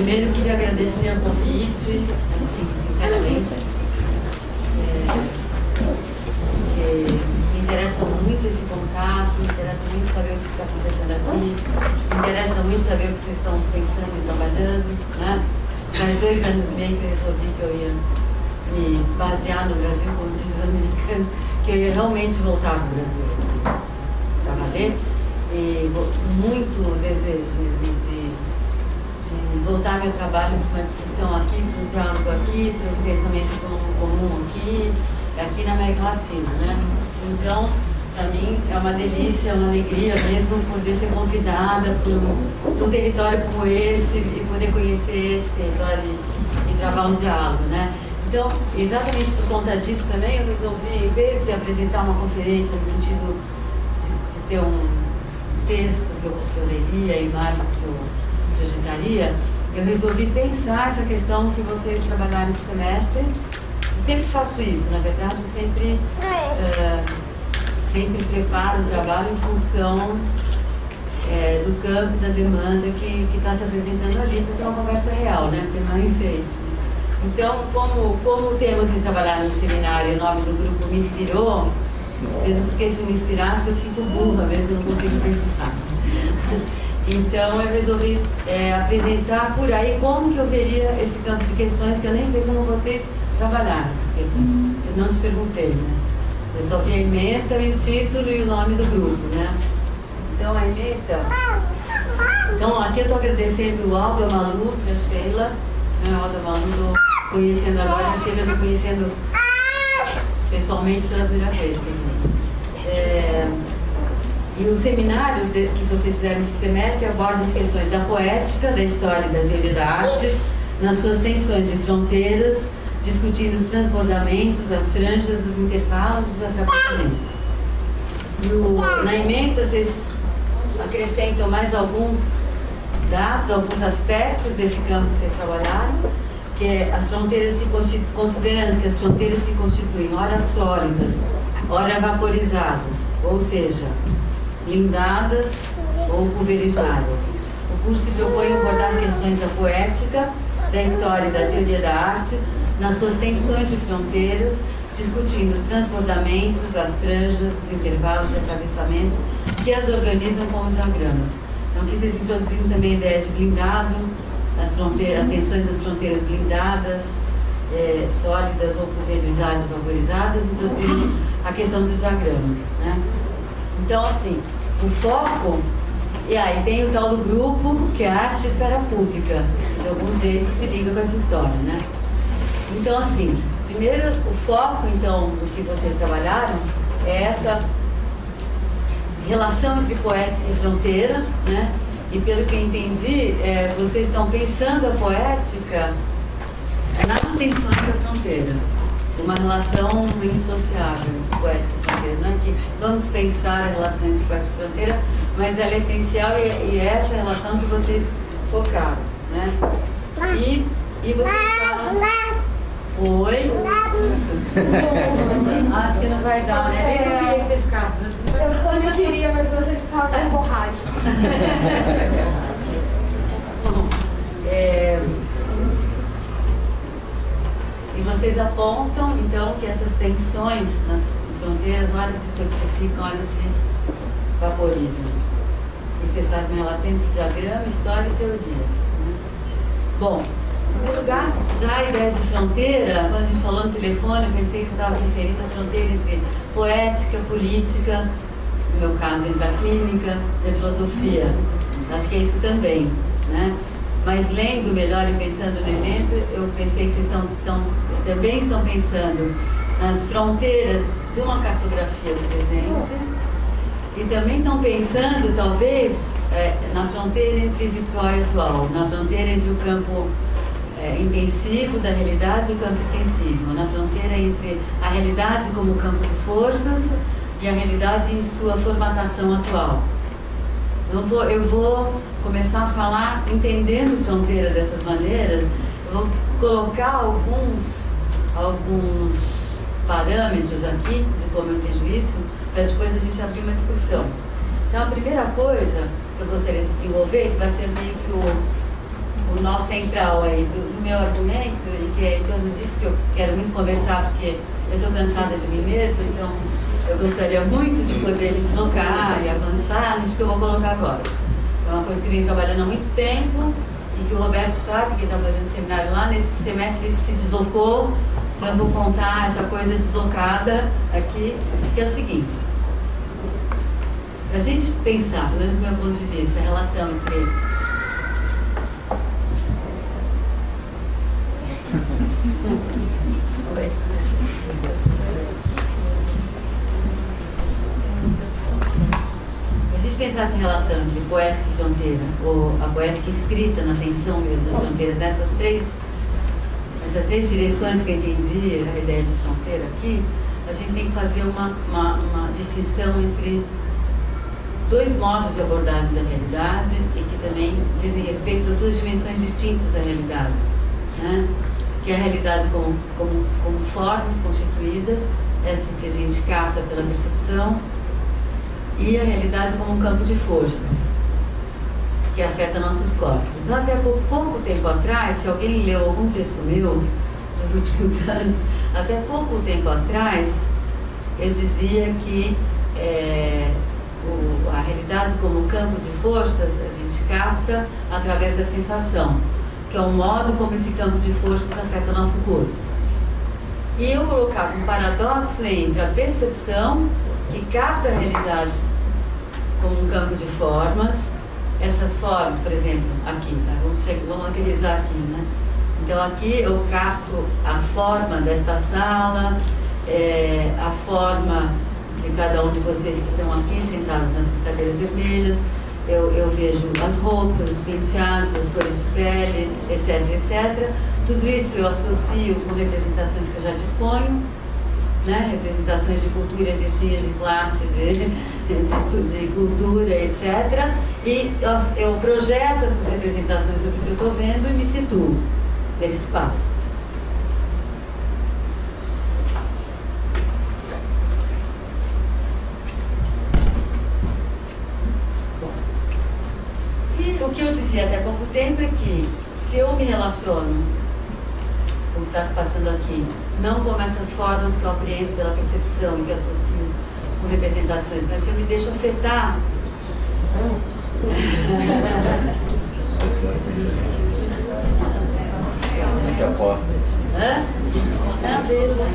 primeiro eu queria agradecer o convite, assim, sinceramente, porque me interessa muito esse contato, me interessa muito saber o que está acontecendo aqui, me interessa muito saber o que vocês estão pensando e trabalhando, né? Faz 2 anos e meio que eu resolvi que eu ia me basear no Brasil, como diz o americano, que eu ia realmente voltar para o Brasil, assim, para valer, e muito desejo de voltar meu trabalho para uma discussão aqui, para um diálogo aqui, para um pensamento comum aqui na América Latina, né? Então, para mim é uma delícia, é uma alegria mesmo poder ser convidada para um território como esse e poder conhecer esse território e travar um diálogo, né? Então, exatamente por conta disso também, eu resolvi, em vez de apresentar uma conferência no sentido de ter um texto que eu leria, imagens que eu projetaria, eu resolvi pensar essa questão que vocês trabalharam esse semestre. Eu sempre faço isso, na verdade, eu sempre preparo o trabalho em função do campo, da demanda que está se apresentando ali, para ter uma conversa real, né? Porque não é um enfeite. Então, como o tema que vocês trabalharam no seminário, o nome do grupo me inspirou, mesmo porque se me inspirasse eu fico burra mesmo, eu não consigo pensar. Então eu resolvi apresentar por aí como que eu veria esse campo de questões, que eu nem sei como vocês trabalharam essas questões. Eu não te perguntei, né? Eu só vi a ementa e o título e o nome do grupo, né? Então a ementa... Então aqui eu estou agradecendo o Aldo Malu e a Sheila. O Aldo Malu estou conhecendo agora, a Sheila estou conhecendo pessoalmente pela primeira vez. E o seminário que vocês fizeram nesse semestre aborda as questões da poética, da história e da teoria da arte, nas suas tensões de fronteiras, discutindo os transbordamentos, as franjas, os intervalos e os atravessamentos. Na ementa, vocês acrescentam mais alguns dados, alguns aspectos desse campo que vocês trabalharam, que é as fronteiras considerando que as fronteiras se constituem ora sólidas, ora vaporizadas, ou seja, blindadas ou pulverizadas. O curso se propõe a abordar questões da poética, da história e da teoria da arte, nas suas tensões de fronteiras, discutindo os transbordamentos, as franjas, os intervalos e atravessamentos que as organizam como diagramas. Então, aqui vocês introduziram também a ideia de blindado, as tensões das fronteiras blindadas, sólidas ou pulverizadas, vaporizadas, introduziram a questão do diagrama, né? Então, assim, o foco, e aí tem o tal do grupo, que é arte e esfera pública, de algum jeito se liga com essa história, né? Então, assim, primeiro, o foco, então, do que vocês trabalharam é essa relação entre poética e fronteira, né? E pelo que eu entendi, vocês estão pensando a poética nas tensões da fronteira. Uma relação indissociável entre poética e fronteira. Não é que vamos pensar a relação entre poética e fronteira, mas ela é essencial e é essa relação que vocês focaram, né? E vocês falam... Oi? Acho que não vai dar, né? Bem que eu queria que você ficasse. Eu também queria, mas hoje ele estava com borracha. E vocês apontam, então, que essas tensões nas fronteiras, olha, se solidificam, olha, se vaporizam. E vocês fazem uma relação entre diagrama, história e teoria, né? Bom, em primeiro lugar, já a ideia de fronteira, quando a gente falou no telefone, eu pensei que você estava se referindo à fronteira entre poética, política, no meu caso, entre a clínica e a filosofia. Acho que é isso também, né? Mas lendo melhor e pensando no evento, eu pensei que vocês também estão pensando nas fronteiras de uma cartografia do presente e também estão pensando, talvez, na fronteira entre virtual e atual, na fronteira entre o campo intensivo da realidade e o campo extensivo, na fronteira entre a realidade como campo de forças e a realidade em sua formatação atual. Eu vou começar a falar, entendendo fronteira dessas maneiras, eu vou colocar alguns parâmetros aqui de como eu vejo isso, para depois a gente abrir uma discussão. Então, a primeira coisa que eu gostaria de desenvolver, que vai ser meio que o nó central aí do meu argumento, e que é em torno disso que eu quero muito conversar, porque eu estou cansada de mim mesma, então eu gostaria muito de poder me deslocar e avançar nisso que eu vou colocar agora. É uma coisa que eu venho trabalhando há muito tempo e que o Roberto sabe, que está fazendo seminário lá, nesse semestre isso se deslocou, então eu vou contar essa coisa deslocada aqui, que é o seguinte. Para a gente pensar, pelo menos do meu ponto de vista, a relação entre pensar essa relação entre poética e fronteira, ou a poética escrita na tensão mesmo das fronteiras, nessas três direções que eu entendi a ideia de fronteira aqui, a gente tem que fazer uma distinção entre dois modos de abordagem da realidade e que também dizem respeito a duas dimensões distintas da realidade, né? Que é a realidade como formas constituídas, essa que a gente capta pela percepção, e a realidade como um campo de forças que afeta nossos corpos. Então, até pouco tempo atrás, se alguém leu algum texto meu dos últimos anos, até pouco tempo atrás, eu dizia que a realidade como campo de forças a gente capta através da sensação, que é o modo como esse campo de forças afeta o nosso corpo. E eu colocava um paradoxo entre a percepção, que capta a realidade como um campo de formas, essas formas, por exemplo, aqui, tá? Vamos aterrissar aqui, né? Então aqui eu capto a forma desta sala, a forma de cada um de vocês que estão aqui sentados nessas cadeiras vermelhas, eu vejo as roupas, os penteados, as cores de pele, etc, etc. Tudo isso eu associo com representações que eu já disponho, né? Representações de cultura, de estilos, de classe, de cultura, etc. E eu projeto essas representações sobre o que eu estou vendo e me situo nesse espaço. E o que eu dizia até pouco tempo é que se eu me relaciono com o que está se passando aqui, não como essas formas que eu apreendo pela percepção e que eu associo com representações, mas se eu me deixo afetar a porta. Hã? Não, deixa.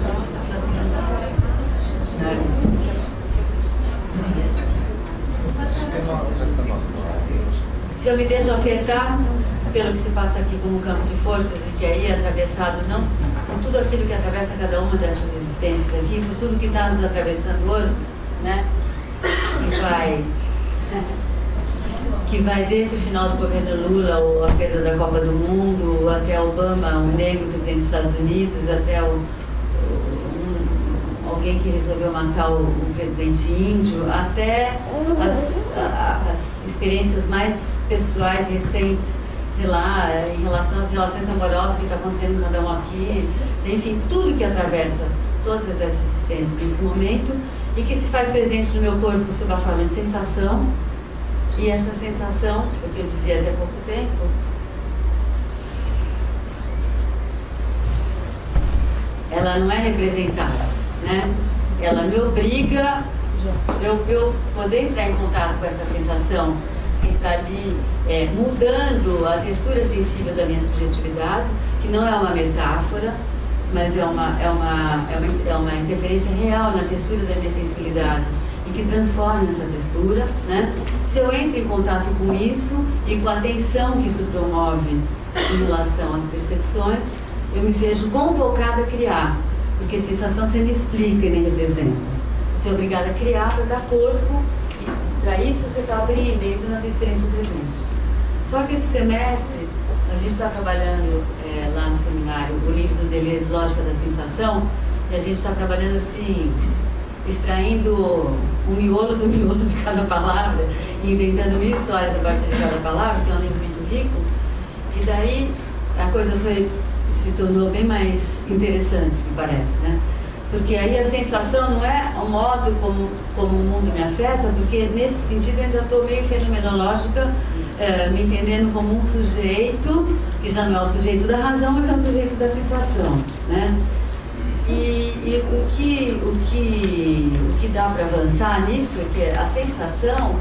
Se eu me deixo afetar pelo que se passa aqui como campo de forças e que aí é atravessado não por tudo aquilo que atravessa cada uma dessas existências aqui, por tudo que está nos atravessando hoje, né? Que vai desde o final do governo Lula, ou a perda da Copa do Mundo, até Obama, um negro presidente dos Estados Unidos, até alguém que resolveu matar o presidente índio, até as experiências mais pessoais, recentes, sei lá, em relação às relações amorosas que está acontecendo com cada um aqui, enfim, tudo que atravessa todas essas existências nesse momento e que se faz presente no meu corpo sob a forma de sensação. E essa sensação, o que eu dizia até pouco tempo, ela não é representada, né? Ela me obriga, eu poder entrar em contato com essa sensação que está ali mudando a textura sensível da minha subjetividade, que não é uma metáfora, mas é uma interferência real na textura da minha sensibilidade e que transforma essa textura, né? Se eu entro em contato com isso e com a tensão que isso promove em relação às percepções, eu me vejo convocada a criar, porque sensação você me explica e me representa. Você é obrigada a criar para dar corpo, e para isso você está apreendendo na tua experiência presente. Só que esse semestre, a gente está trabalhando lá no seminário o livro do Deleuze, Lógica da Sensação, e a gente está trabalhando assim, extraindo o miolo do miolo de cada palavra, e inventando 1000 histórias a partir de cada palavra, que é um livro muito rico, e daí a coisa se tornou bem mais interessante, me parece, né? Porque aí a sensação não é o modo como o mundo me afeta, porque nesse sentido eu ainda estou meio fenomenológica me entendendo como um sujeito, que já não é o sujeito da razão, mas é o sujeito da sensação, né? E o que dá para avançar nisso é que a sensação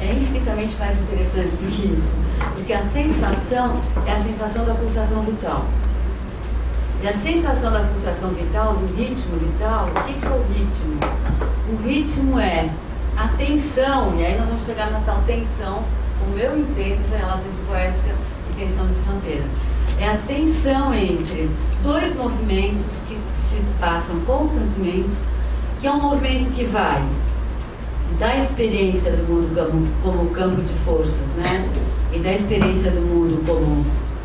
é infinitamente mais interessante do que isso, porque a sensação é a sensação da pulsação vital. E a sensação da pulsação vital, do ritmo vital, o que é o ritmo? O ritmo é a tensão, e aí nós vamos chegar na tal tensão, como eu entendo essa relação de poética e tensão de fronteira. É a tensão entre dois movimentos que se passam constantemente, que é um movimento que vai da experiência do mundo como campo de forças, né? E da experiência do mundo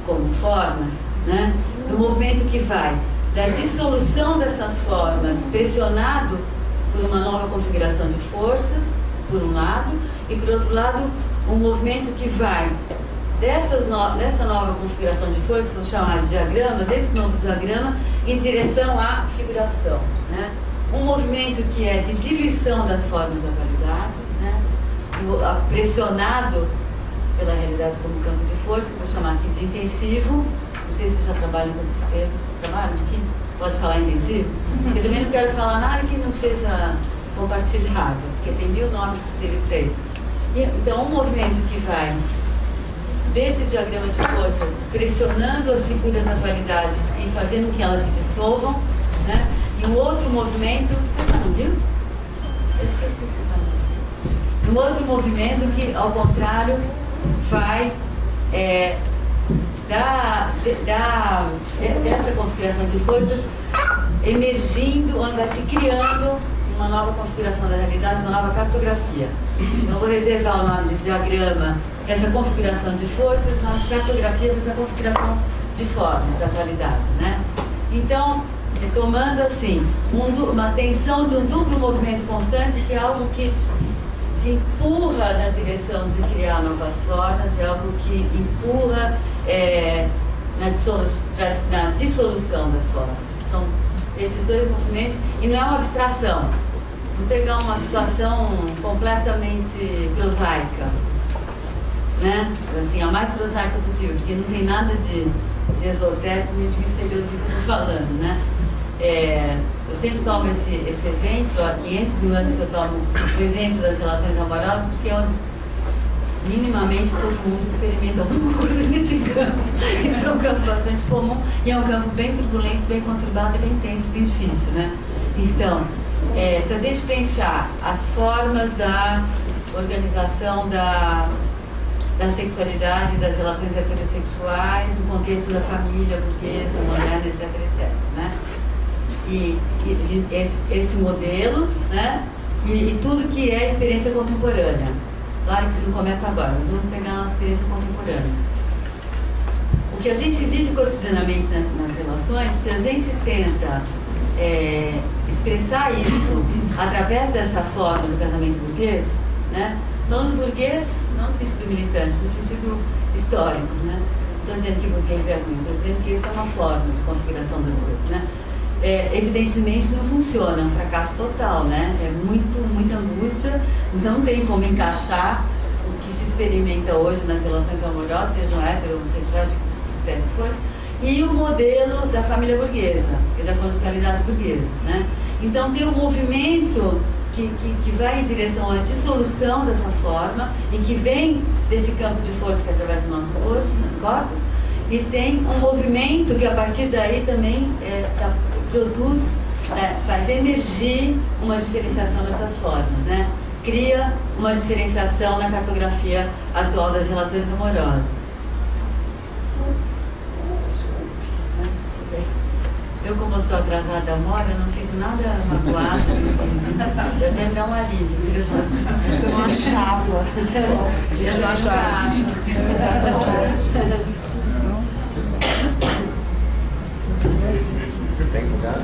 como formas, né? Do movimento que vai da dissolução dessas formas, pressionado por uma nova configuração de forças, por um lado, e por outro lado, um movimento que vai dessa nova configuração de forças, que eu vou chamar de diagrama, desse novo diagrama, em direção à figuração, né? Um movimento que é de diluição das formas da realidade, né? Pressionado pela realidade como campo de força, que eu vou chamar aqui de intensivo. Não sei se já trabalham com esses termos. Trabalham aqui? Pode falar intensivo? Porque também não quero falar nada que não seja compartilhado, porque tem 1000 nomes possíveis para isso. Então, um movimento que vai desse diagrama de forças, pressionando as figuras da atualidade e fazendo com que elas se dissolvam, né? E um outro movimento, não viu? Eu esqueci de falar. Um outro movimento que, ao contrário, vai dessa configuração de forças emergindo, onde vai se criando uma nova configuração da realidade, uma nova cartografia. Então, eu vou reservar o nome de diagrama para essa configuração de forças, o nome de cartografia para essa configuração de formas da atualidade, né? Então, retomando assim, uma tensão de um duplo movimento constante, que é algo que te empurra na direção de criar novas formas, é algo que empurra na dissolução das formas. São esses dois movimentos, e não é uma abstração. Vou pegar uma situação completamente prosaica, né? Assim, a mais prosaica possível, porque não tem nada de esotérico nem de misterioso do que eu estou falando, né? Eu sempre tomo esse exemplo, há 500 mil anos que eu tomo o exemplo das relações amorosas, porque é onde minimamente todo mundo experimenta alguma coisa nesse campo. É um campo bastante comum e é um campo bem turbulento, bem conturbado e bem tenso, bem difícil, né? Então, se a gente pensar as formas da organização da sexualidade, das relações heterossexuais, do contexto da família burguesa, moderna, etc, etc, né? E esse modelo, né? E tudo que é experiência contemporânea. Claro que isso não começa agora, mas vamos pegar uma experiência contemporânea. O que a gente vive cotidianamente nas relações, se a gente tenta expressar isso através dessa forma do casamento burguês, né? Falando burguês, não no sentido militante, no sentido histórico, né? Não estou dizendo que burguês é ruim, estou dizendo que isso é uma forma de configuração das coisas, né? Evidentemente não funciona, é um fracasso total, né? É muita angústia, não tem como encaixar o que se experimenta hoje nas relações amorosas, sejam hétero, homossexuais, de que espécie for, e o modelo da família burguesa e da conjugalidade burguesa, né? Então tem um movimento que vai em direção à dissolução dessa forma e que vem desse campo de força que atravessa o nosso corpos, e tem um movimento que a partir daí também produz, faz emergir uma diferenciação dessas formas, né? Cria uma diferenciação na cartografia atual das relações amorosas. Eu, como sou atrasada à hora, não fico nada magoada, eu até me dá um alívio. Eu não achava. A gente não achava. Tem lugar?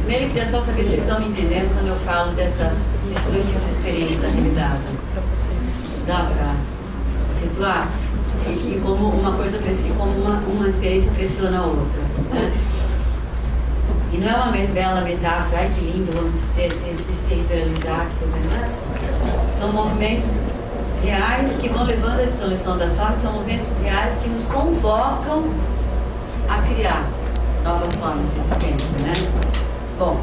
Primeiro, eu queria só saber se vocês estão me entendendo quando eu falo desses dois tipos de experiência da realidade. Dá para situar? e como uma coisa, como uma experiência pressiona a outra, né? E não é uma bela metáfora, ai que lindo, vamos desterritorializar, são movimentos reais que vão levando a dissolução das formas, são movimentos reais que nos convocam a criar novas formas de existência, né? Bom,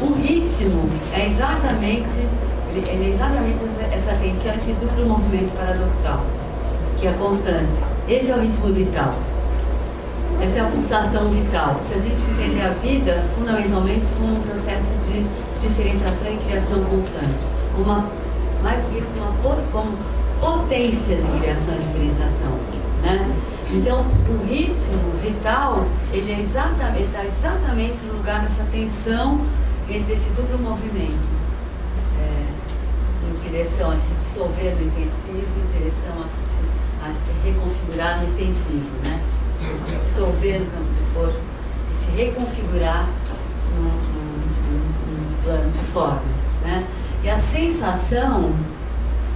o ritmo é exatamente essa tensão, esse duplo movimento paradoxal, que é constante. Esse é o ritmo vital. Essa é a pulsação vital. Se a gente entender a vida, fundamentalmente, como um processo de diferenciação e criação constante. Mais do que isso, como potência de criação e diferenciação, né? Então, o ritmo vital, ele está exatamente no lugar dessa tensão entre esse duplo movimento, em direção a se dissolver no intensivo, em direção a se reconfigurar no extensivo, né? Se dissolver no campo de força e se reconfigurar num plano de forma, né? E a sensação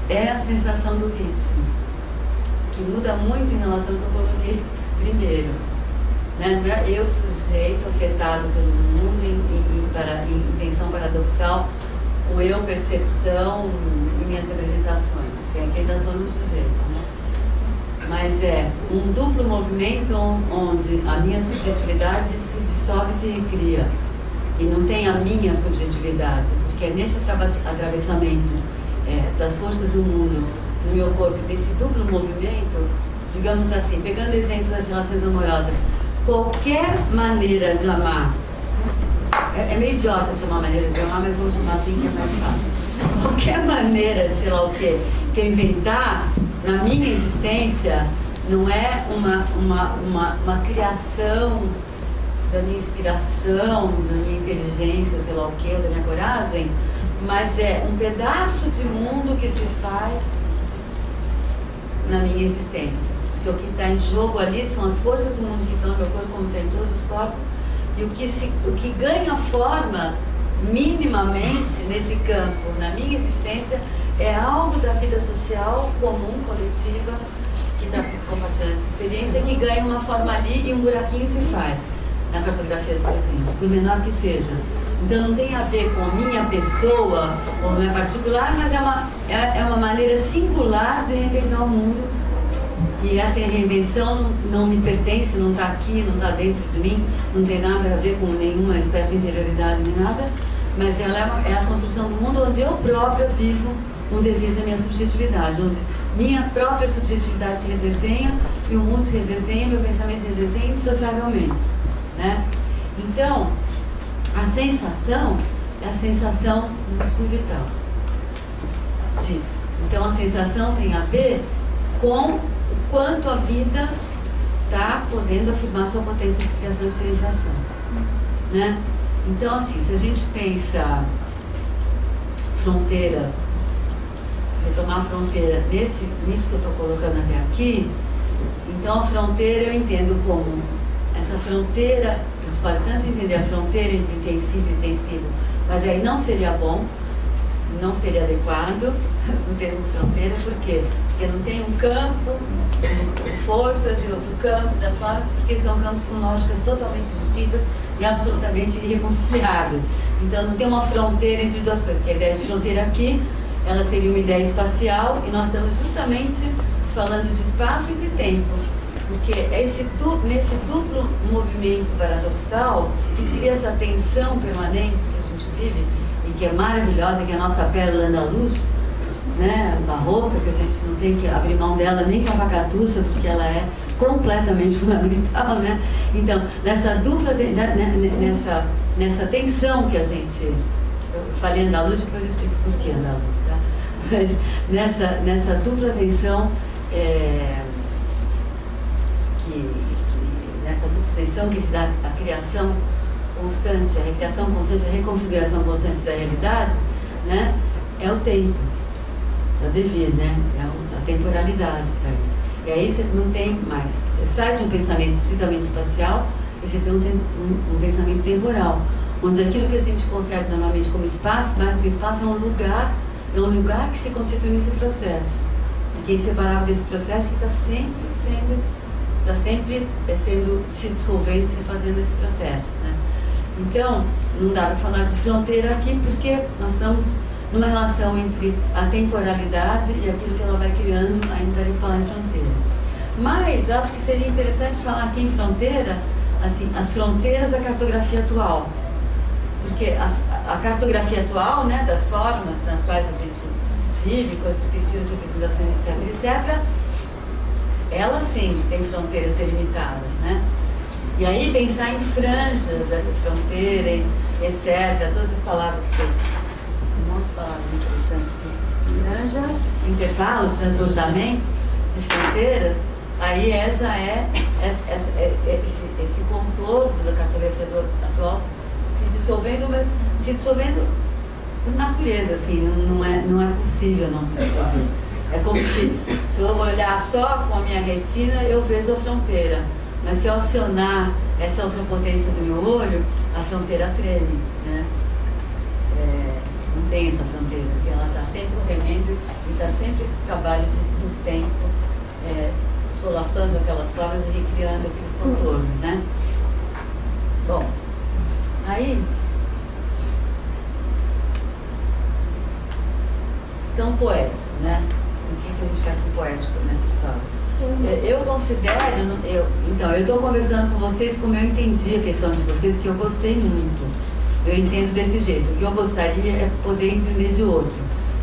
é a sensação do ritmo, que muda muito em relação ao que eu coloquei primeiro, né? Não é eu, sujeito, afetado pelo mundo em tensão paradoxal, o eu, percepção e minhas representações, que aqui ainda estou no sujeito, né? Mas é um duplo movimento onde a minha subjetividade se dissolve e se recria, e não tem a minha subjetividade, porque é nesse atravessamento das forças do mundo no meu corpo, desse duplo movimento, digamos assim, pegando o exemplo das relações amorosas, qualquer maneira de amar, é meio idiota chamar maneira de amar, mas vamos chamar assim que é mais fácil. Qualquer maneira, sei lá o que eu inventar na minha existência, não é uma criação da minha inspiração, da minha inteligência, sei lá o que, da minha coragem, mas é um pedaço de mundo que se faz na minha existência. Porque o que está em jogo ali são as forças do mundo que estão no meu corpo, como tem todos os corpos, e o que ganha forma minimamente nesse campo, na minha existência, é algo da vida social comum, coletiva, que está compartilhando essa experiência, que ganha uma forma ali e um buraquinho se faz na cartografia do presente, por menor que seja. Então não tem a ver com a minha pessoa ou minha particular, mas é uma maneira singular de reinventar o mundo. E essa reinvenção não me pertence, não está aqui, não está dentro de mim, não tem nada a ver com nenhuma espécie de interioridade nem nada, mas ela é a construção do mundo onde eu própria vivo um devido da minha subjetividade, onde minha própria subjetividade se redesenha e o mundo se redesenha, meu pensamento se redesenha indissociavelmente, né? Então, a sensação é a sensação do ritmo vital disso. Então, a sensação tem a ver com o quanto a vida está podendo afirmar sua potência de criação e diferenciação, né? Então, assim, se a gente pensa fronteira, retomar a fronteira nisso que eu estou colocando até aqui, então a fronteira eu entendo como essa fronteira, você pode tanto entender a fronteira entre intensivo e extensivo, mas aí não seria bom, não seria adequado o termo fronteira, por quê? Porque não tem um campo de forças e outro campo das forças, porque são campos com lógicas totalmente distintas e absolutamente irreconciliáveis. Então não tem uma fronteira entre duas coisas, porque a ideia de fronteira aqui, ela seria uma ideia espacial, e nós estamos justamente falando de espaço e de tempo, porque é nesse duplo movimento paradoxal que cria essa tensão permanente que a gente vive e que é maravilhosa, que é a nossa pérola andaluz, né, barroca, que a gente não tem que abrir mão dela nem com a vacatuça, porque ela é completamente fundamental, né? Então, nessa dupla, nessa tensão que a gente, eu falei andaluz, depois eu explico por que andaluz, tá? Mas nessa dupla tensão, nessa dupla tensão que se dá a criação constante, a recriação constante, a reconfiguração constante da realidade, né, é o tempo, é o devir, né, é a temporalidade, tá? E aí você não tem mais, você sai de um pensamento estritamente espacial e você tem um pensamento temporal, onde aquilo que a gente concebe normalmente como espaço, mais do que espaço, é um lugar que se constitui nesse processo, fiquei inseparável desse processo que está sempre se dissolvendo, se fazendo esse processo, né? Então, não dá para falar de fronteira aqui, porque nós estamos numa relação entre a temporalidade e aquilo que ela vai criando, ainda daria para falar em fronteira. Mas acho que seria interessante falar aqui em fronteira, assim, as fronteiras da cartografia atual. Porque a cartografia atual, né, das formas nas quais a gente vive, com as respectivas representações, etc., ela sim tem fronteiras delimitadas, né? E aí pensar em franjas dessa fronteira, etc., todas as palavras que vocês... Um monte de palavras interessantes aqui. Franjas, intervalos, transbordamentos de fronteiras, aí já é esse contorno da cartografia atual se dissolvendo, mas se dissolvendo por natureza, assim, não é possível não se dissolver. É como se eu olhar só com a minha retina, eu vejo a fronteira. Mas se eu acionar essa outra potência do meu olho, a fronteira treme, né? Não tem essa fronteira, porque ela está sempre correndo e está sempre esse trabalho do tempo, solapando aquelas formas e recriando aqueles contornos, né? Bom, aí... Tão poético, né? O que a gente faz com poético nessa história? Eu considero, então, eu estou conversando com vocês como eu entendi a questão de vocês, que eu gostei muito. Eu entendo desse jeito. O que eu gostaria é poder entender de outro.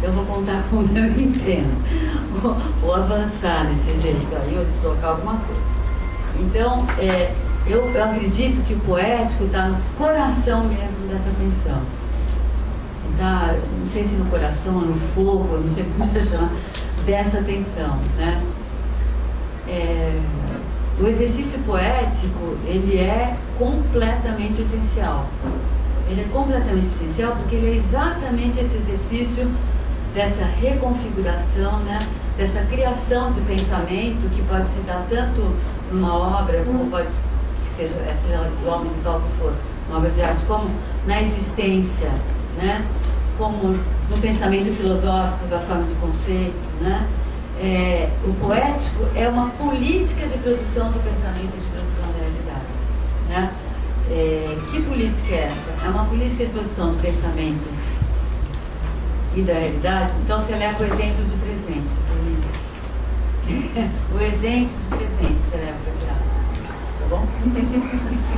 Eu vou contar como eu entendo. Ou avançar desse jeito, aí eu deslocar alguma coisa. Então, eu acredito que o poético está no coração mesmo dessa tensão. Tá, não sei se no coração ou no fogo, eu não sei como chamar, dessa tensão, né? O exercício poético, ele é completamente essencial. Ele é completamente essencial porque ele é exatamente esse exercício dessa reconfiguração, né? Dessa criação de pensamento que pode se dar tanto numa obra, como pode seja ela visual, musical, o que for, uma obra de arte, como na existência, né? Como no pensamento filosófico, da forma de conceito, né? O poético é uma política de produção do pensamento e de produção da realidade, né? Que política é essa? É uma política de produção do pensamento e da realidade. Então, você leva o exemplo de presente. O exemplo de presente você leva para a arte, tá bom?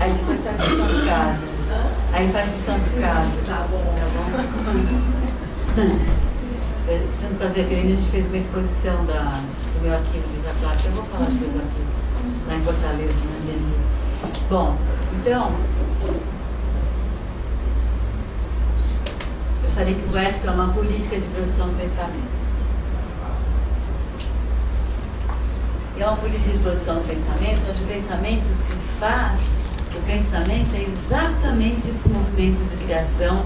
Aí depois faz lição de casa. Aí faz lição de casa. Tá bom. Tá bom? Junto com a Jaqueline, a gente fez uma exposição do meu arquivo de Japlata. Eu vou falar depois do arquivo, lá em Fortaleza, não entendi. Bom, então, eu falei que o poético é uma política de produção do pensamento. É uma política de produção do pensamento, onde o pensamento se faz, o pensamento é exatamente esse movimento de criação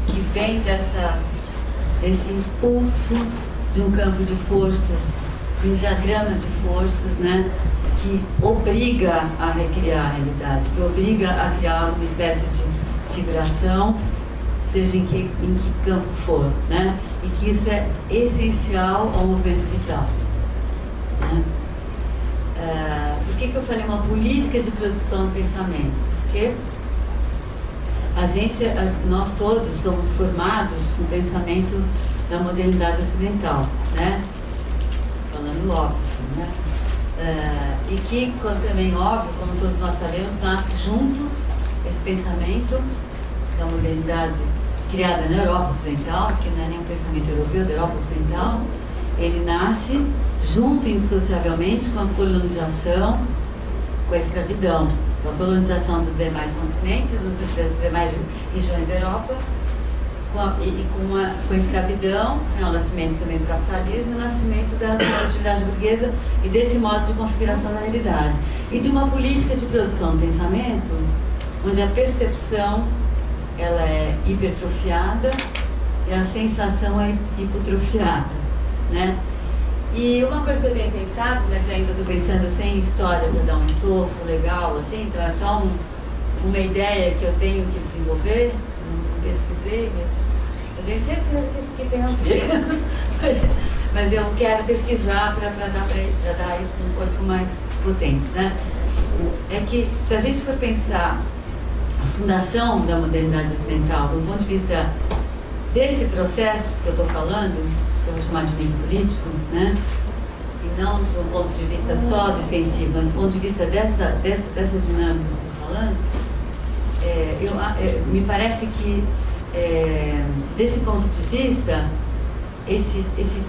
que vem desse impulso de um campo de forças, de um diagrama de forças, né, que obriga a recriar a realidade, que obriga a criar uma espécie de figuração, seja em que campo for, né, e que isso é essencial ao movimento vital. Né? Por que eu falei uma política de produção do pensamento? Porque nós todos somos formados no pensamento da modernidade ocidental, né? Falando óbvio, né? E que, também óbvio, como todos nós sabemos, nasce junto esse pensamento da modernidade criada na Europa Ocidental, que não é nem um pensamento europeu, da Europa Ocidental. Ele nasce junto, indissociavelmente, com a colonização, com a escravidão, com a colonização dos demais continentes, das demais regiões da Europa, com a escravidão, o nascimento também do capitalismo, o nascimento da atividade burguesa e desse modo de configuração da realidade. E de uma política de produção do pensamento, onde a percepção ela é hipertrofiada e a sensação é hipotrofiada, né? E uma coisa que eu tenho pensado, mas ainda estou pensando sem história para dar um estofo legal, assim, então é só uma ideia que eu tenho que desenvolver, não pesquisei, mas eu tenho certeza que tem a ver. Mas eu quero pesquisar para dar isso um corpo mais potente, né? É que, se a gente for pensar a fundação da modernidade ocidental do ponto de vista desse processo que eu estou falando, que eu vou chamar de meio político, né? E não do ponto de vista só do extensivo, mas do ponto de vista dessa dinâmica que eu estou falando, me parece que, desse ponto de vista, esse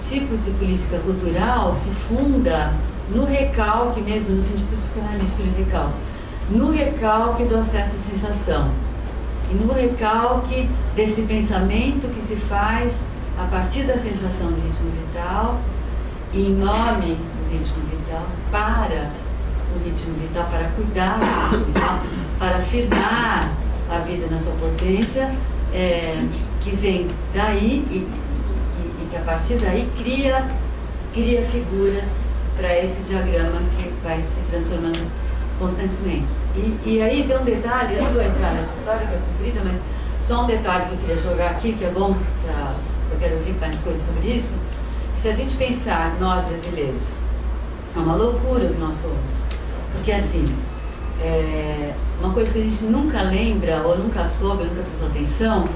tipo de política cultural se funda no recalque mesmo, no sentido psicanalítico de recalque, no recalque do acesso à sensação e no recalque desse pensamento que se faz a partir da sensação do ritmo vital e em nome do ritmo vital, para o ritmo vital, para cuidar do ritmo vital, para afirmar a vida na sua potência, que vem daí e que a partir daí cria figuras para esse diagrama que vai se transformando constantemente. E aí tem um detalhe, eu não vou entrar nessa história que é comprida, mas só um detalhe que eu queria jogar aqui, que é bom, eu quero ouvir mais coisas sobre isso. Se a gente pensar, nós brasileiros, é uma loucura que nós somos, porque assim, uma coisa que a gente nunca lembra, ou nunca soube, nunca prestou atenção,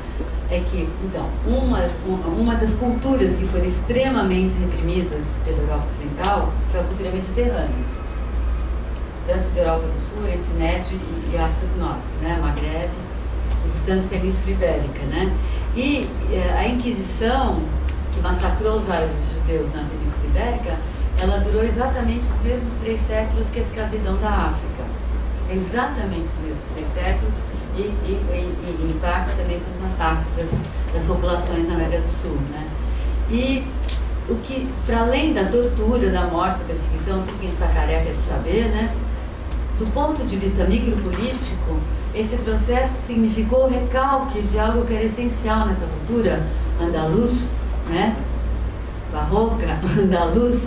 é que, então, uma das culturas que foram extremamente reprimidas pela Europa Ocidental foi a cultura mediterrânea, tanto da Europa do Sul, Oriente Médio e África do Norte, né, Maghreb, e portanto Península Ibérica, né? E a Inquisição, que massacrou os árabes e judeus na Península Ibérica, ela durou exatamente os mesmos 3 séculos que a escravidão da África. Exatamente os mesmos 3 séculos e em parte também dos massacres das populações na América do Sul, né? E o que, para além da tortura, da morte, da perseguição, tudo que a gente está careca de saber, né? Do ponto de vista micropolítico, esse processo significou o recalque de algo que era essencial nessa cultura andaluz, né? Barroca, andaluz,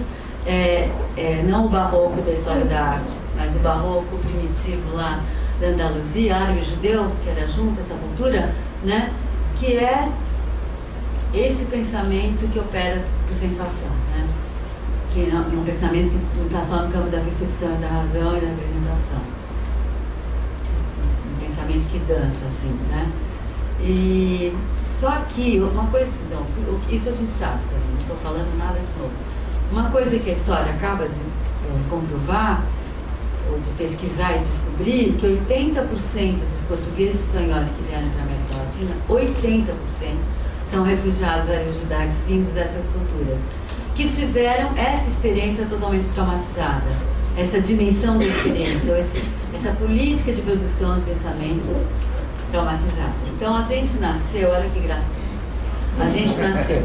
não o barroco da história da arte, mas o barroco primitivo lá da Andaluzia, árabe e judeu, que era junto essa cultura, né? Que é esse pensamento que opera por sensação, né? Que é um pensamento que não está só no campo da percepção e da razão e da representação. Um pensamento que dança, assim, né? E só que uma coisa, não, isso a gente sabe, não estou falando nada de novo. Uma coisa que a história acaba de comprovar, ou de pesquisar e descobrir, que 80% dos portugueses e espanhóis que vieram para a América Latina, 80% são refugiados árabes-judaicos vindos dessas culturas, que tiveram essa experiência totalmente traumatizada, essa dimensão da experiência, ou essa política de produção de pensamento traumatizada. Então a gente nasceu, olha que gracinha, a gente nasceu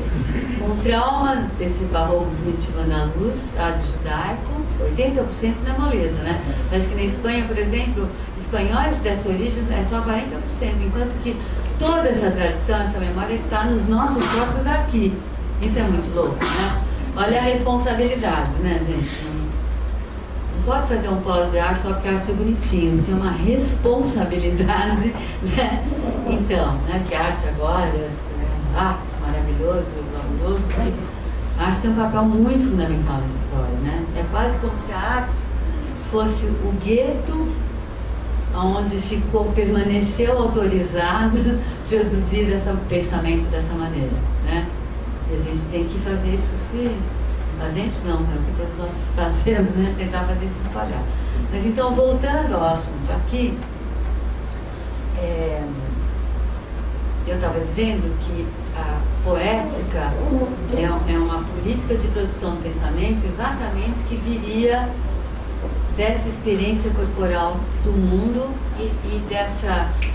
com um trauma desse barroco primitivo andaluz, árabe-judaico, 80% não é moleza, né? Parece que na Espanha, por exemplo, espanhóis dessa origem é só 40%, enquanto que toda essa tradição, essa memória está nos nossos próprios aqui. Isso é muito louco, né? Olha a responsabilidade, né, gente? Não pode fazer um pós de arte só porque a arte é bonitinho, tem uma responsabilidade, né? Então, né, que a arte agora, arte maravilhoso, glamuroso, porque a arte tem um papel muito fundamental nessa história, né? É quase como se a arte fosse o gueto onde permaneceu autorizado produzir esse pensamento dessa maneira, né? E a gente tem que fazer isso a gente não, é o que todos nós fazemos, né? Tentar fazer se espalhar. Mas então, voltando ao assunto aqui, eu estava dizendo que a poética é uma política de produção do pensamento exatamente que viria dessa experiência corporal do mundo e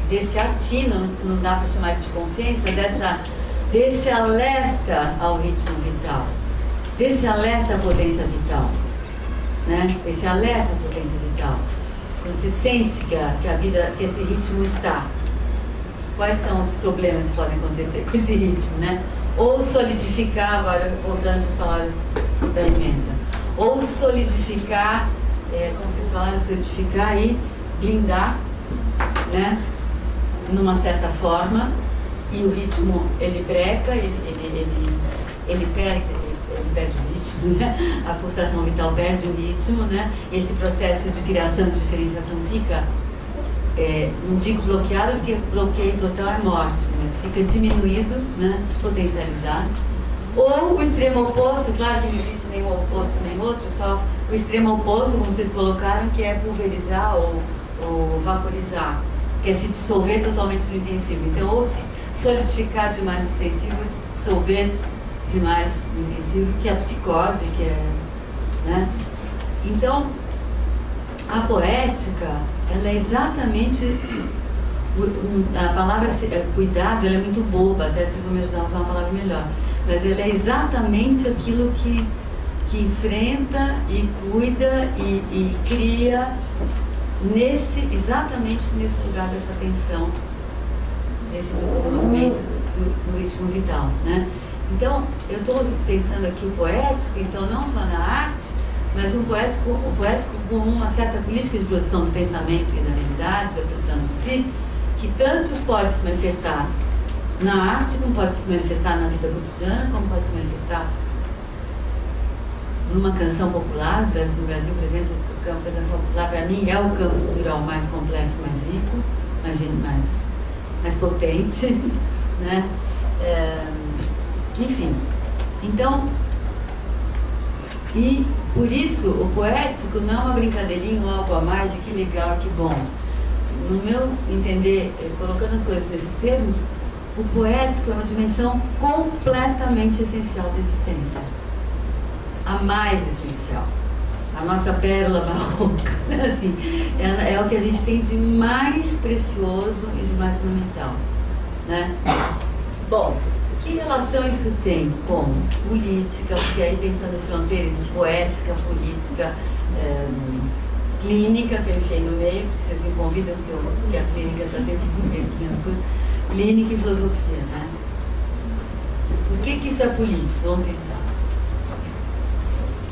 desse atino, não dá para chamar isso de consciência, desse alerta ao ritmo vital, desse alerta à potência vital, né? Esse alerta à potência vital. Quando você sente que a vida, que esse ritmo está, quais são os problemas que podem acontecer com esse ritmo, né? Ou solidificar, agora voltando às palavras da emenda, ou solidificar, como vocês falaram, solidificar e blindar, né? Numa certa forma, e o ritmo, ele breca, ele perde o ritmo, né? A pulsação vital perde o ritmo, né? Esse processo de criação e de diferenciação fica, não digo bloqueado, porque bloqueio total é morte, mas fica diminuído, né? Despotencializado. Ou o extremo oposto, claro que não existe nenhum oposto nem outro, só o extremo oposto, como vocês colocaram, que é pulverizar ou vaporizar, que é se dissolver totalmente no intensivo. Então, ou se solidificar demais no extensivo, ou se dissolver demais no intensivo, que é a psicose, que é, né? Então, a poética, ela é exatamente, a palavra cuidado, ela é muito boba, até vocês vão me ajudar a usar uma palavra melhor, mas ela é exatamente aquilo que enfrenta e cuida e cria exatamente nesse lugar dessa tensão, desse movimento do ritmo vital, né? Então, eu estou pensando aqui o poético, então não só na arte, mas o poético com uma certa política de produção do pensamento e da realidade, da produção de si, que tanto pode se manifestar na arte, como pode se manifestar na vida cotidiana, como pode se manifestar numa canção popular. No Brasil, por exemplo, o campo da canção popular, para mim, é o campo cultural mais complexo, mais rico, mais potente, né? Enfim, então, e por isso o poético não é uma brincadeirinha ou algo a mais, e que legal, que bom. No meu entender, colocando as coisas nesses termos, o poético é uma dimensão completamente essencial da existência, a mais essencial, a nossa pérola barroca, assim, é o que a gente tem de mais precioso e de mais fundamental, né? Bom, que relação isso tem com política? Porque aí, pensando em fronteira entre poética, política, clínica, que eu enfiei no meio, porque vocês me convidam, porque a clínica está sempre comigo, clínica e filosofia, né? Por que isso é político? Vamos pensar.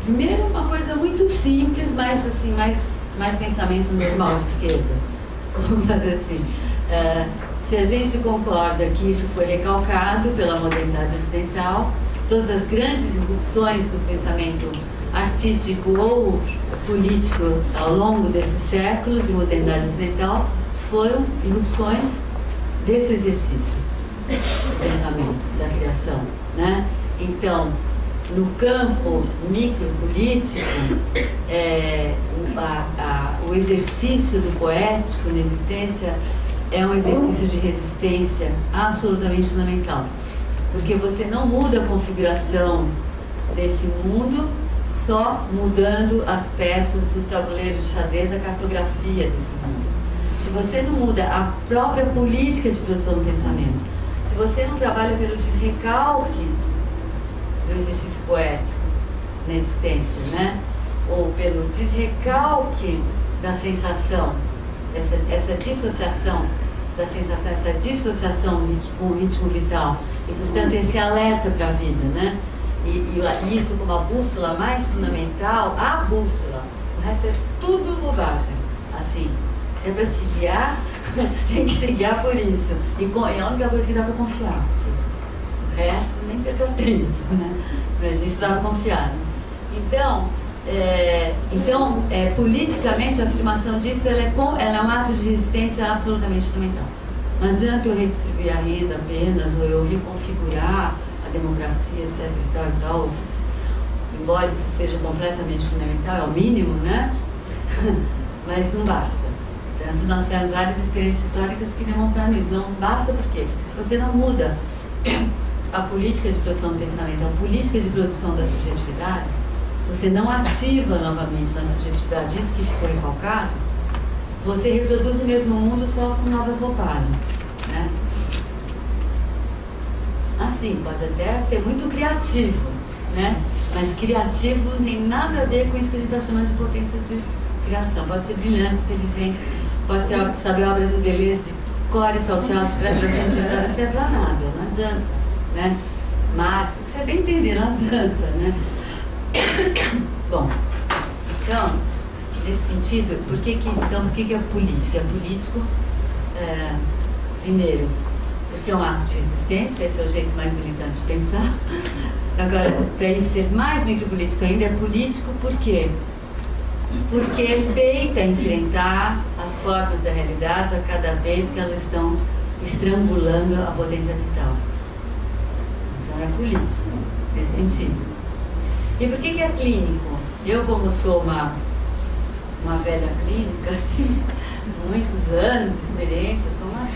Primeiro, uma coisa muito simples, mas assim, mais pensamento normal de esquerda. Vamos fazer assim. Se a gente concorda que isso foi recalcado pela modernidade ocidental, todas as grandes irrupções do pensamento artístico ou político ao longo desses séculos de modernidade ocidental foram irrupções desse exercício do pensamento, da criação, né? Então, no campo micropolítico, o exercício do poético na existência é um exercício de resistência absolutamente fundamental, porque você não muda a configuração desse mundo só mudando as peças do tabuleiro de xadrez, da cartografia desse mundo. Se você não muda a própria política de produção do pensamento, se você não trabalha pelo desrecalque do exercício poético na existência, né? Ou pelo desrecalque da sensação, essa dissociação da sensação, essa dissociação com o ritmo vital e, portanto, esse alerta para a vida, né? E isso como a bússola mais fundamental, a bússola, o resto é tudo bobagem, assim. Se é para se guiar, tem que se guiar por isso. E é a única coisa que dá para confiar. O resto nem perca tempo, né? Mas isso dá para confiar. Né? Então, politicamente, a afirmação disso ela é um ato de resistência absolutamente fundamental. Não adianta eu redistribuir a renda apenas, ou eu reconfigurar a democracia, etc. e tal, embora isso seja completamente fundamental, é o mínimo, né? Mas não basta. Portanto, nós tivemos várias experiências históricas que demonstraram isso. Não basta por quê? Porque se você não muda a política de produção do pensamento, a política de produção da subjetividade, se você não ativa novamente na subjetividade isso que ficou recalcado, você reproduz o mesmo mundo só com novas roupagens, né? Assim, pode até ser muito criativo, né? Mas criativo não tem nada a ver com isso que a gente está chamando de potência de criação. Pode ser brilhante, inteligente, pode ser, saber a obra do Deleuze de cor e salteado, não serve para nada, não adianta, né? Marx, você bem entender, não adianta, né? Bom, então, nesse sentido, por que é política? É político, primeiro, porque é um ato de resistência, esse é o jeito mais militante de pensar. Agora, para ele ser mais micropolítico ainda, é político por quê? Porque peita enfrentar as formas da realidade a cada vez que elas estão estrangulando a potência vital. Então é político, nesse sentido. E por que é clínico? Eu, como sou uma velha clínica, assim, muitos anos de experiência, sou uma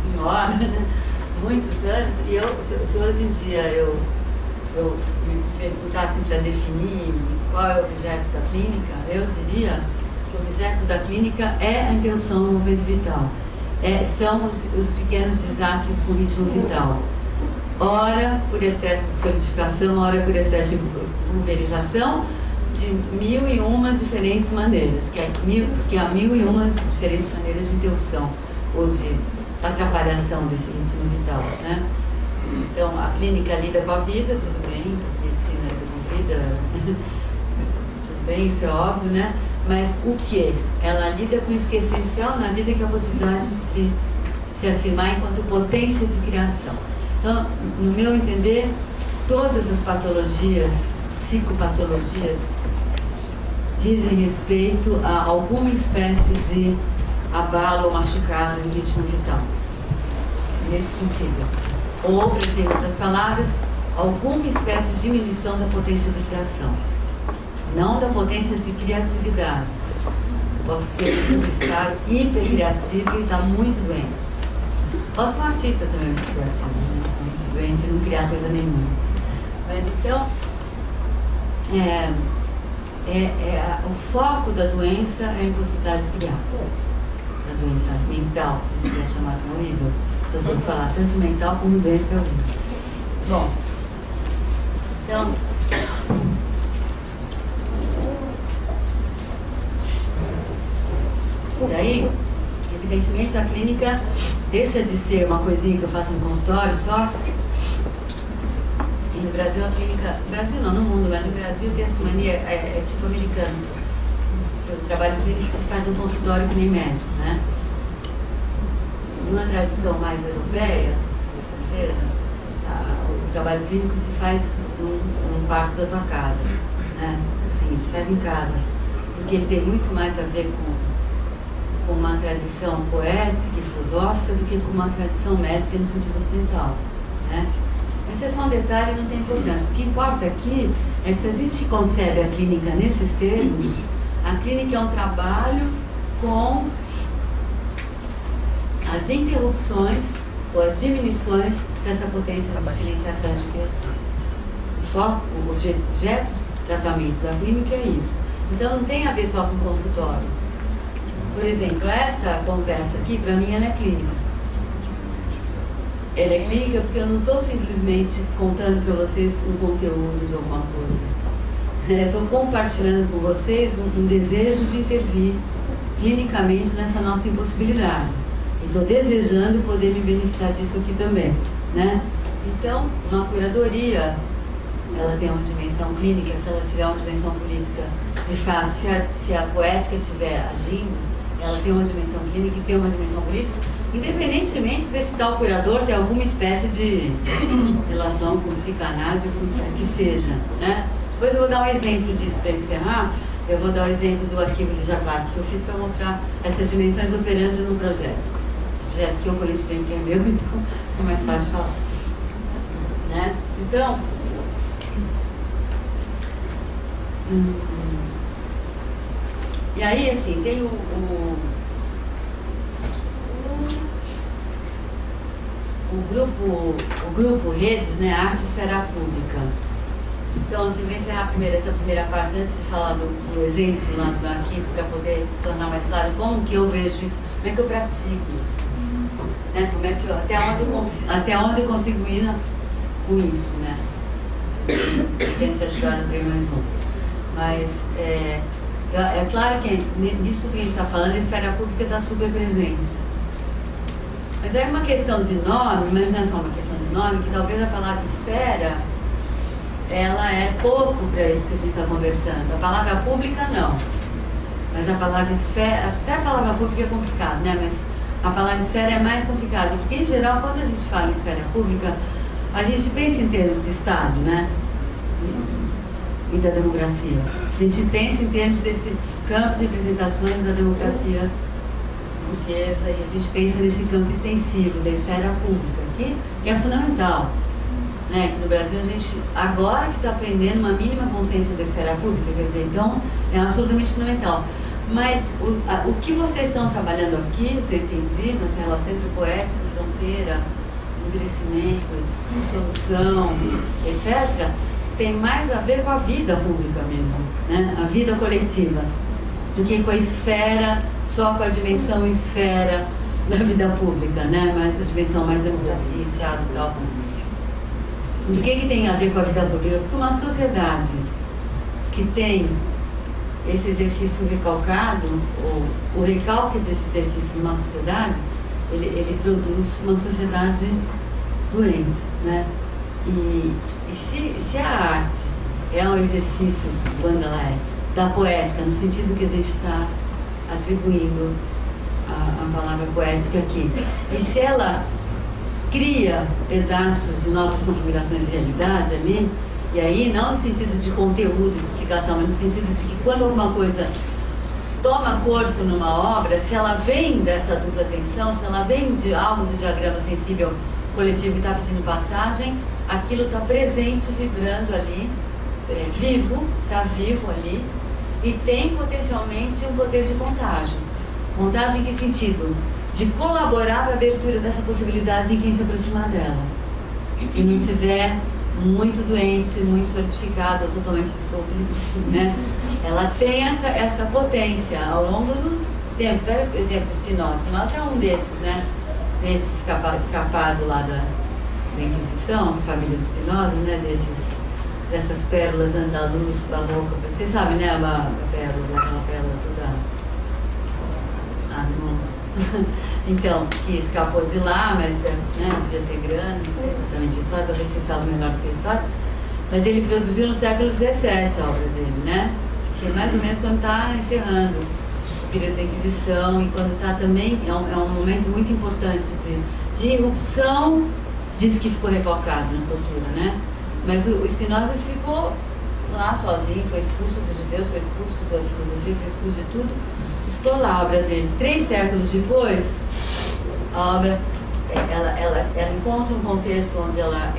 senhora, né? Muitos anos, e se hoje em dia eu me perguntassem para definir qual é o objeto da clínica, eu diria que o objeto da clínica é a interrupção do movimento vital. São os pequenos desastres com ritmo vital. Ora por excesso de solidificação, ora por excesso de pulverização, de 1001 diferentes maneiras, porque há 1001 diferentes maneiras de interrupção ou de atrapalhação desse ritmo vital, né? Então, a clínica lida com a vida, tudo bem, a medicina lida com vida, tudo bem, isso é óbvio, né? Mas o que? Ela lida com isso que é essencial na vida, que é a possibilidade de se afirmar enquanto potência de criação. Então, no meu entender, todas as patologias, psicopatologias, dizem respeito a alguma espécie de abalo ou machucado em ritmo vital. Nesse sentido. Ou, para dizer em outras palavras, alguma espécie de diminuição da potência de criação. Não da potência de criatividade. Posso ser um publicitário hipercriativo e estar muito doente. Posso ser um artista também muito criativo, muito doente e não criar coisa nenhuma. Mas então, o foco da doença é a impossibilidade de criar. A doença mental, se quiser chamar assim, horrível. Se eu fosse falar tanto mental como doença é horrível. Bom, então, daí, evidentemente, a clínica deixa de ser uma coisinha que eu faço no consultório só. E no Brasil, a clínica... No Brasil não, no mundo, mas no Brasil tem essa mania, é tipo americano. O trabalho clínico se faz no consultório que nem médico, né? Numa tradição mais europeia, francesa, o trabalho clínico se faz num quarto da tua casa, né? Assim, se faz em casa. Porque ele tem muito mais a ver com uma tradição poética e filosófica do que com uma tradição médica no sentido ocidental, né? Mas isso é só um detalhe, não tem importância. O que importa aqui é que se a gente concebe a clínica nesses termos, a clínica é um trabalho com as interrupções ou as diminuições dessa potência de diferenciação de criação. O foco, o objeto de tratamento da clínica é isso. Então não tem a ver só com o consultório. Por exemplo, essa conversa aqui, para mim, ela é clínica. Ela é clínica porque eu não estou simplesmente contando para vocês um conteúdo de alguma coisa. Eu estou compartilhando com vocês um desejo de intervir clinicamente nessa nossa impossibilidade. E estou desejando poder me beneficiar disso aqui também, né? Então, uma curadoria, ela tem uma dimensão clínica, se ela tiver uma dimensão política, de fato, se a poética estiver agindo, ela tem uma dimensão clínica e tem uma dimensão política, independentemente desse tal curador ter alguma espécie de relação com psicanálise, com o que seja, né? Depois eu vou dar um exemplo disso para encerrar. Eu vou dar o exemplo do arquivo de Jaguar, que eu fiz para mostrar essas dimensões operando no projeto. Projeto que eu conheço bem, que é meu, então é mais fácil de falar, né? Então, e aí, assim, tem o grupo Redes, né, Arte e Esfera Pública. Então, assim, vou encerrar essa primeira parte, antes de falar do exemplo lá do arquivo, para poder tornar mais claro como que eu vejo isso, como é que eu pratico isso, né, como é que até onde eu consigo ir com isso, né. Quem se ajudar a ver mais bom. Mas, é claro que nisso tudo que a gente está falando, a esfera pública está super presente. Mas é uma questão de nome, mas não é só uma questão de nome, que talvez a palavra esfera, ela é pouco para isso que a gente está conversando. A palavra pública, não. Mas a palavra esfera, até a palavra pública é complicado, né? Mas a palavra esfera é mais complicada, porque em geral, quando a gente fala em esfera pública, a gente pensa em termos de Estado, né? E da democracia. A gente pensa em termos desse campo de representações da democracia burguesa, e a gente pensa nesse campo extensivo da esfera pública, que é fundamental. Né? Que no Brasil a gente, agora que está aprendendo uma mínima consciência da esfera pública, quer dizer, então é absolutamente fundamental. Mas o que vocês estão trabalhando aqui, se eu entendi, nessa relação entre poética, fronteira, envelhecimento, dissolução, etc., tem mais a ver com a vida pública mesmo, né? A vida coletiva, do que com a esfera, só com a dimensão esfera da vida pública, né? Mas a dimensão mais democracia, Estado e tal. O que tem a ver com a vida pública? Porque uma sociedade que tem esse exercício recalcado, ou o recalque desse exercício numa sociedade, ele produz uma sociedade doente, né? E se a arte é um exercício, quando ela é, da poética, no sentido que a gente está atribuindo a palavra poética aqui, e se ela cria pedaços de novas configurações de realidades ali, e aí não no sentido de conteúdo, de explicação, mas no sentido de que quando alguma coisa toma corpo numa obra, se ela vem dessa dupla tensão, se ela vem de algo do diagrama sensível coletivo que está pedindo passagem, aquilo está presente, vibrando ali, vivo, está vivo ali, e tem potencialmente um poder de contágio. Contágio em que sentido? De colaborar para a abertura dessa possibilidade em quem se aproximar dela. Se não tiver muito doente, muito solidificado, ou totalmente dissolto, né? Ela tem essa potência ao longo do tempo. Por exemplo, Spinoza. Spinoza é um desses, né? Esse escapado lá da Inquisição, família de Spinoza, né? Dessas pérolas andaluzes, barroca. Vocês sabem, né? Aquela pérola toda. Então, que escapou de lá, mas né, devia ter grana, não sei exatamente a história, talvez vocês sabem melhor do que a história. Mas ele produziu no século XVII a obra dele, né? Que é mais ou menos quando está encerrando o período da Inquisição, e quando está também, é um momento muito importante de irrupção disso que ficou revocado na cultura, né? Mas o Spinoza ficou lá sozinho, foi expulso dos judeus, foi expulso da filosofia, foi expulso de tudo. Ficou lá a obra dele. 3 séculos depois, a obra ela encontra um contexto onde ela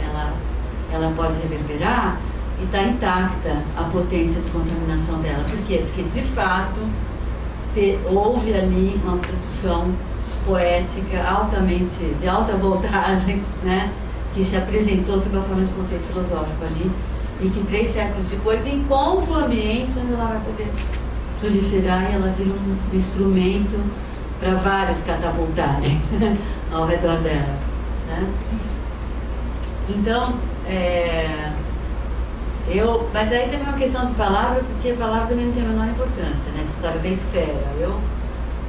pode reverberar, e está intacta a potência de contaminação dela. Por quê? Porque, de fato, houve ali uma produção poética de alta voltagem, né? Que se apresentou sob a forma de conceito filosófico ali, e que 3 séculos depois encontra o ambiente onde ela vai poder proliferar, e ela vira um instrumento para vários catapultarem ao redor dela, né? Então, mas aí também é uma questão de palavra, porque a palavra também não tem a menor importância, né? Essa história da esfera, eu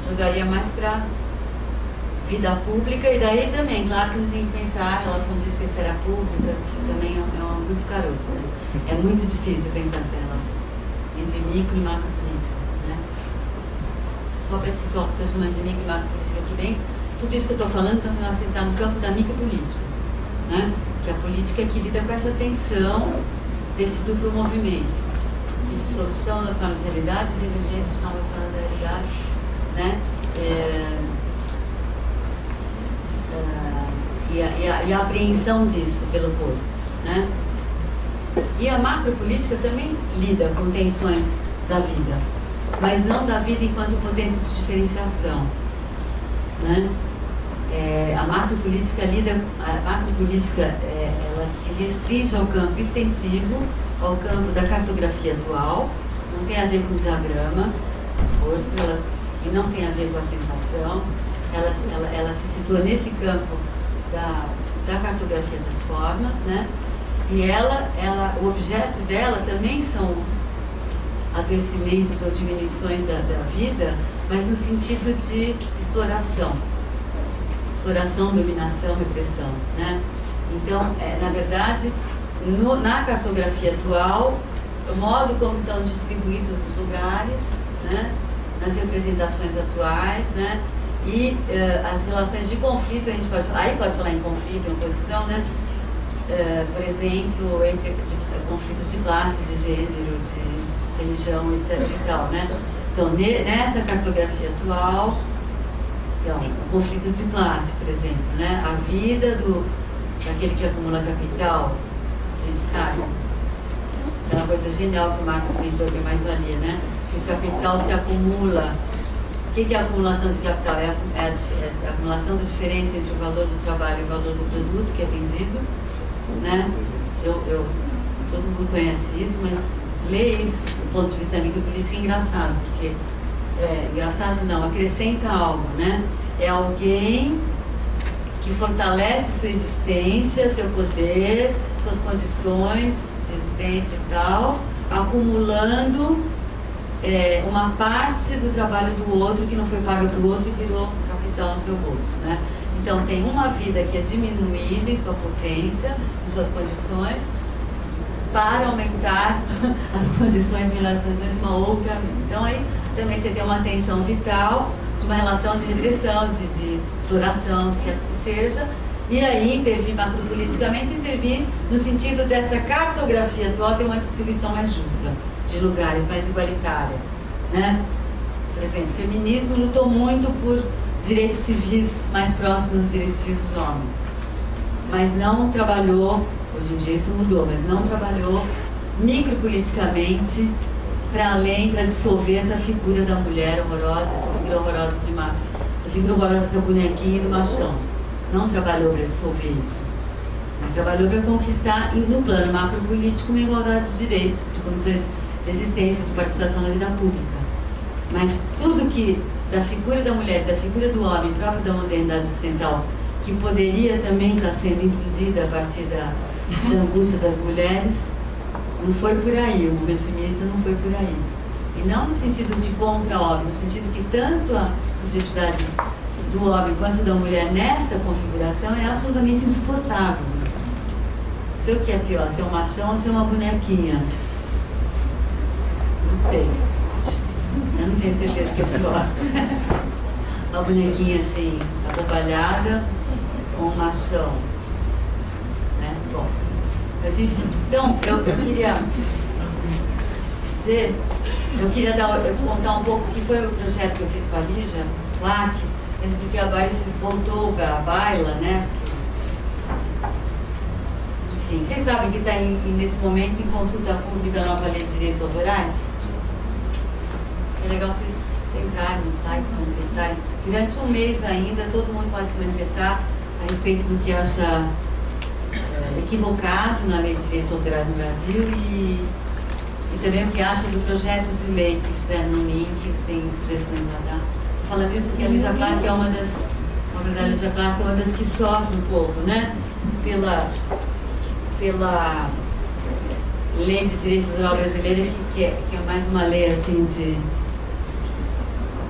jogaria mais para vida pública, e daí também, claro que a gente tem que pensar a relação disso com a esfera pública, que também é um angu de caroço, né? É muito difícil pensar essa relação entre micro e macro política, né? Só para situar o que estou chamando de micro e macro política aqui dentro, tudo isso que eu estou falando está no campo da micropolítica, né? Que é a política que lida com essa tensão desse duplo movimento de dissolução das formas de realidade, de emergência de novas formas de realidade, né? E a apreensão disso pelo corpo, né? E a macropolítica também lida com tensões da vida, mas não da vida enquanto potência de diferenciação, né? A macropolítica ela se restringe ao campo extensivo, ao campo da cartografia atual, não tem a ver com o diagrama, as forças, e não tem a ver com a sensação, ela se situa nesse campo da cartografia das formas, né? E o objeto dela também são acrescimentos ou diminuições da vida, mas no sentido de exploração, dominação, repressão, né? Então, na verdade, na cartografia atual, o modo como estão distribuídos os lugares, né? Nas representações atuais, né? E as relações de conflito, a gente pode falar em conflito, em oposição, né? Por exemplo, entre conflitos de classe, de gênero, de religião, etc. e tal, né? Então, nessa cartografia atual, então, conflito de classe, por exemplo, né? A vida daquele que acumula capital, a gente sabe, é uma coisa genial que o Marx inventou, que é mais-valia, né? Que o capital se acumula. O que é a acumulação de capital? É a acumulação da diferença entre o valor do trabalho e o valor do produto que é vendido, né? Todo mundo conhece isso, mas ler isso do ponto de vista micropolítico é engraçado, porque engraçado não, acrescenta algo, né? É alguém que fortalece sua existência, seu poder, suas condições de existência e tal, acumulando uma parte do trabalho do outro que não foi paga para o outro e virou capital no seu bolso, né? Então tem uma vida que é diminuída em sua potência, em suas condições, para aumentar as condições, melhores condições de uma outra vida. Então aí também você tem uma tensão vital, de uma relação de repressão, de exploração, se quer que seja, e aí intervir macropoliticamente, intervir no sentido dessa cartografia atual ter uma distribuição mais justa de lugares, mais igualitária, né? Por exemplo, o feminismo lutou muito por direitos civis mais próximos dos direitos civis dos homens, mas não trabalhou, hoje em dia isso mudou, mas não trabalhou micropoliticamente para além, para dissolver essa figura da mulher horrorosa, essa figura horrorosa essa figura horrorosa dessa bonequinha do machão. Não trabalhou para dissolver isso, mas trabalhou para conquistar, no plano macropolítico, uma igualdade de direitos, de condições de existência, de participação na vida pública. Mas tudo que, da figura da mulher, da figura do homem, próprio da modernidade ocidental, que poderia também estar sendo includida a partir da angústia das mulheres, não foi por aí, o movimento feminista não foi por aí. E não no sentido de contra o homem, no sentido que tanto a subjetividade do homem quanto da mulher nesta configuração é absolutamente insuportável. Não sei o que é pior, ser um machão ou ser uma bonequinha. Não sei. Eu não tenho certeza que é pior. Uma bonequinha assim, abobalhada, com um machão. Né? Bom. Mas enfim, então eu queria dizer, contar um pouco o que foi o projeto que eu fiz com a Lígia, LAC, mas porque agora isso voltou para a baila, né? Enfim, vocês sabem que está nesse momento em consulta pública a nova lei de direitos autorais? É legal vocês entrarem no site, se manifestarem. Durante um mês ainda, todo mundo pode se manifestar a respeito do que acha equivocado na lei de direitos autorais no Brasil e também o que acha do projeto de lei que fizeram no link, que tem sugestões a dar. Falando isso porque a Lígia Clark é uma das, na verdade, a Lígia Clark é uma das que sofre um pouco, né? Pela lei de direitos autorais brasileira, que é mais uma lei assim de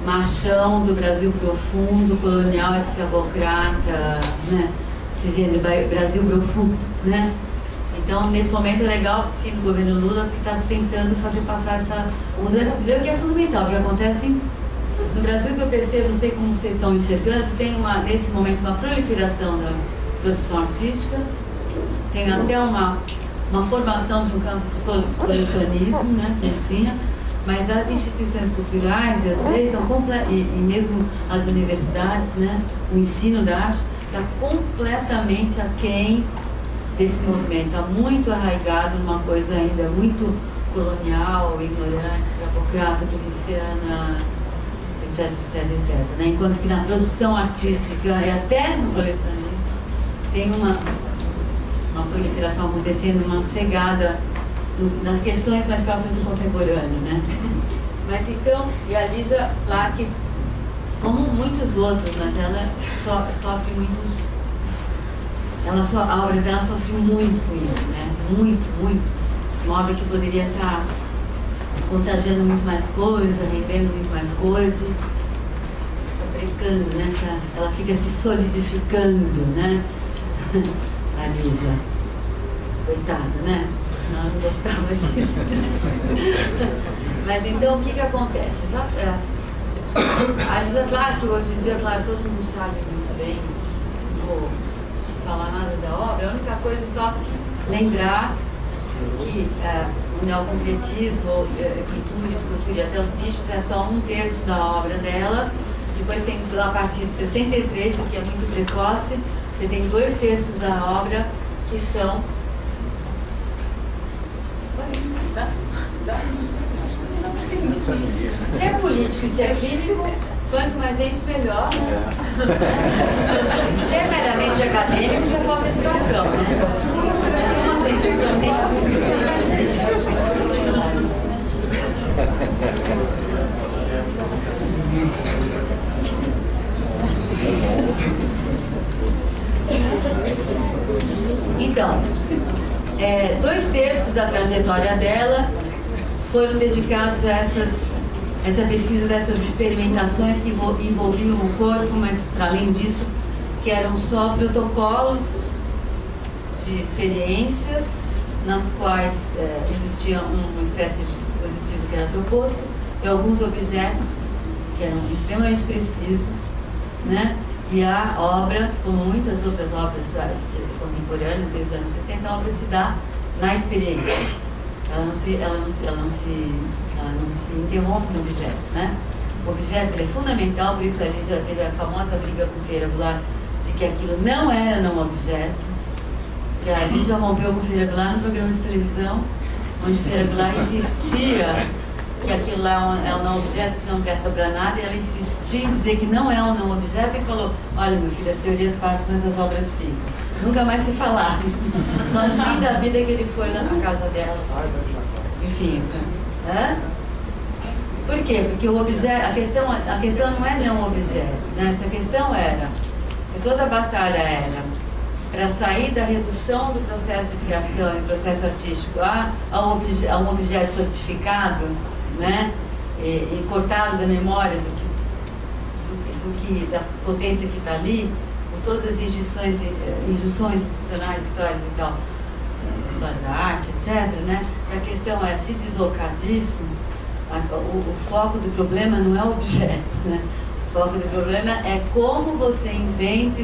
machão do Brasil profundo, colonial, escravocrata, né? Esse gênero Brasil profundo, né? Então, nesse momento é legal, fim do governo Lula, que está tentando fazer passar essa mudança de lei, que é fundamental, o que acontece no Brasil, que eu percebo, não sei como vocês estão enxergando, tem nesse momento uma proliferação da produção artística, tem até uma formação de um campo de colecionismo, né, que não tinha, mas as instituições culturais e as leis são e mesmo as universidades, né, o ensino da arte está completamente aquém desse movimento, está muito arraigado numa coisa ainda muito colonial, ignorante, escravocrata, provinciana, etc, né? Enquanto que na produção artística e até no colecionismo tem uma proliferação acontecendo, uma chegada nas questões mais próprias do contemporâneo, né? Mas então, e a Lígia Clark, como muitos outros, mas ela sofre muitos, a obra dela sofre muito com isso, né? Muito. Uma obra que poderia estar contagiando muito mais coisa, rendendo muito mais coisa, fabricando, né? Ela fica se solidificando, né? A Lígia, coitada, né? Ela não gostava disso. Mas então o que acontece? Aliás, é claro que hoje em dia, claro, todo mundo sabe muito bem, não vou falar nada da obra, a única coisa é só lembrar que o neoconcretismo, pintura, escultura e até os bichos é só 1/3 da obra dela. Depois tem, a partir de 63, o que é muito precoce, você tem 2/3 da obra que são... Se é político e se é clínico, quanto mais gente, melhor, né? Se é meramente acadêmico, isso é falta de educação, né? Mas como a gente não tem... Então, 2/3 da trajetória dela foram dedicados a essa pesquisa dessas experimentações que envolviam o corpo, mas para além disso, que eram só protocolos de experiências nas quais existia uma espécie de dispositivo que era proposto e alguns objetos que eram extremamente precisos, né? E a obra, como muitas outras obras contemporâneas desde os anos 60, a obra se dá na experiência. Ela não se interrompe no objeto, né? O objeto ele é fundamental, por isso ali já teve a famosa briga com Ferreira Goulart de que aquilo não era não objeto, que ali já rompeu com Ferreira Goulart no programa de televisão, onde Ferreira Goulart insistia que aquilo lá é um não objeto, isso não presta para nada, e ela insistia em dizer que não é um não objeto e falou: olha, meu filho, as teorias passam, mas as obras ficam. Nunca mais se falaram. Só no fim da vida que ele foi lá na casa dela. Enfim, isso. Por quê? Porque o objeto, a questão não é não objeto, né? Essa questão era, se toda a batalha era para sair da redução do processo de criação e processo artístico a um objeto certificado, né? E cortado da memória da potência que está ali, por todas as injunções institucionais, históricas e tal, história da arte, etc., né? A questão é se deslocar disso. O foco do problema não é o objeto, né? O foco do problema é como você inventa